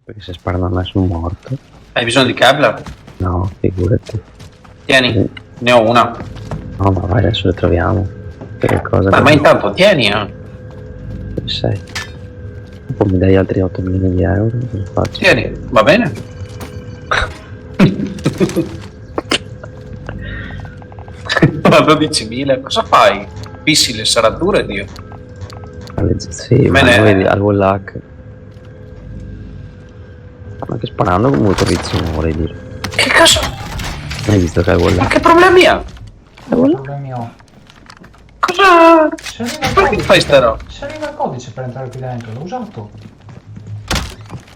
Perché se sparano a me sono morto. Hai bisogno di Kevlar? No, figurati. Tieni, ne ho una. No, ma vai, adesso le troviamo. Che cosa? Ma intanto tieni, Dove sei? Poi mi dai altri 8 milioni di euro? Cosa faccio? Tieni, va bene? Ma 12.000, cosa fai? Fissi le serrature, Dio. Sì, ma noi al Wallach. Ma che sparando con molto rizzino, vorrei dire. Che cazzo? Hai visto che è Ma Wallach? che problemi ha? Problemi ho. Cosa? Se arriva il Perché fai sta roba? Se arriva il codice per entrare qui dentro, l'ho usato.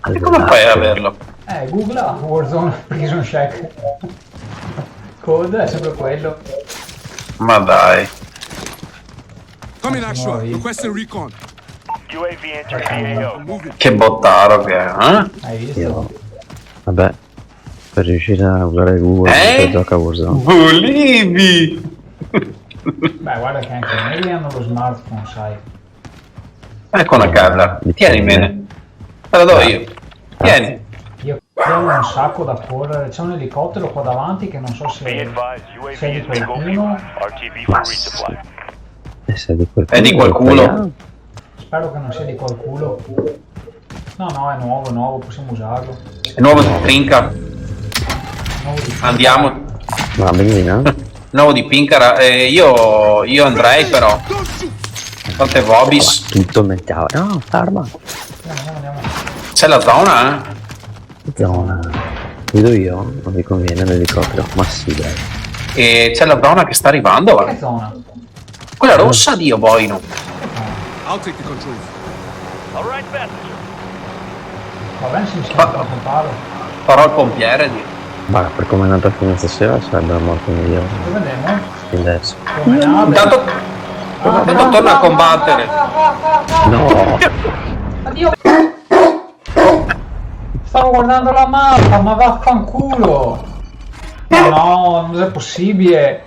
Al E come Wallach. fai a averlo? Google Warzone Prison Check. Code è sempre quello. Ma dai. Come in action. Noi. Requesting recon. UAV entering the AO. Moving. Che bottaro che è, eh? Hai visto? Io... Vabbè, per riuscire a usare Google gioca a Warzone. Volevi! Beh, guarda che anche i miei hanno lo smartphone, sai. Ecco una Kevlar. Tieni bene. Te la do io. Tieni. Io ho un sacco da correre. C'è un elicottero qua davanti che non so Be se advised, UAV sei di is bingo qualcuno. fuel. RTV for Ma resupply. E sei di qualcuno? È di qualcuno? Italiano? Spero che non sia di qualcuno. No, no, è nuovo, possiamo usarlo. È nuovo di Pinca. Nuovo di- Andiamo. Ma benzina? Nuovo di Pincara. Io andrei però. Quante Vobis. Tutto mettiamo. No, arma. Andiamo. C'è la zona, eh? Zona. Guido io? Non mi conviene l'elicottero. Ma sì, dai. E c'è la zona che sta arrivando. Che zona? Quella rossa, Dio boino. I'll take the controls. All right, passenger. Va bene se mi schianta a comprarlo. Farò il pompiere, Dio. Ma per come è andata fino a stasera sarebbe la morte migliore. Dove andiamo? Fino adesso. Come nave? Intanto torna a combattere. No! Addio! Stavo guardando la mappa, ma vaffanculo! Ma no, non è possibile!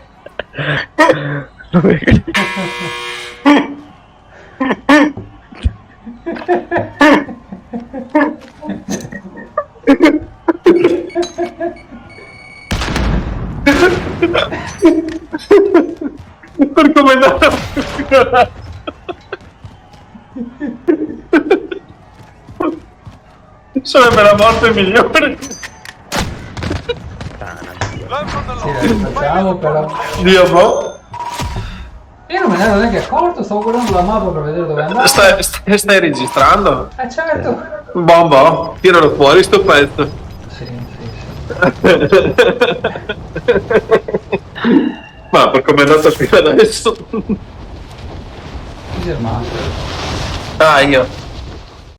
Per come è andata. Sarebbe la morte migliore. Sì, facciamo però. Dio boh. Io non me ne ero neanche accorto, stavo guardando la mappa per vedere dove andare. Stai registrando? Certo! Bombo, tiralo fuori sto pezzo. Sì. Ma per come è andata fino adesso. Chi si è rimasto? Ah, io.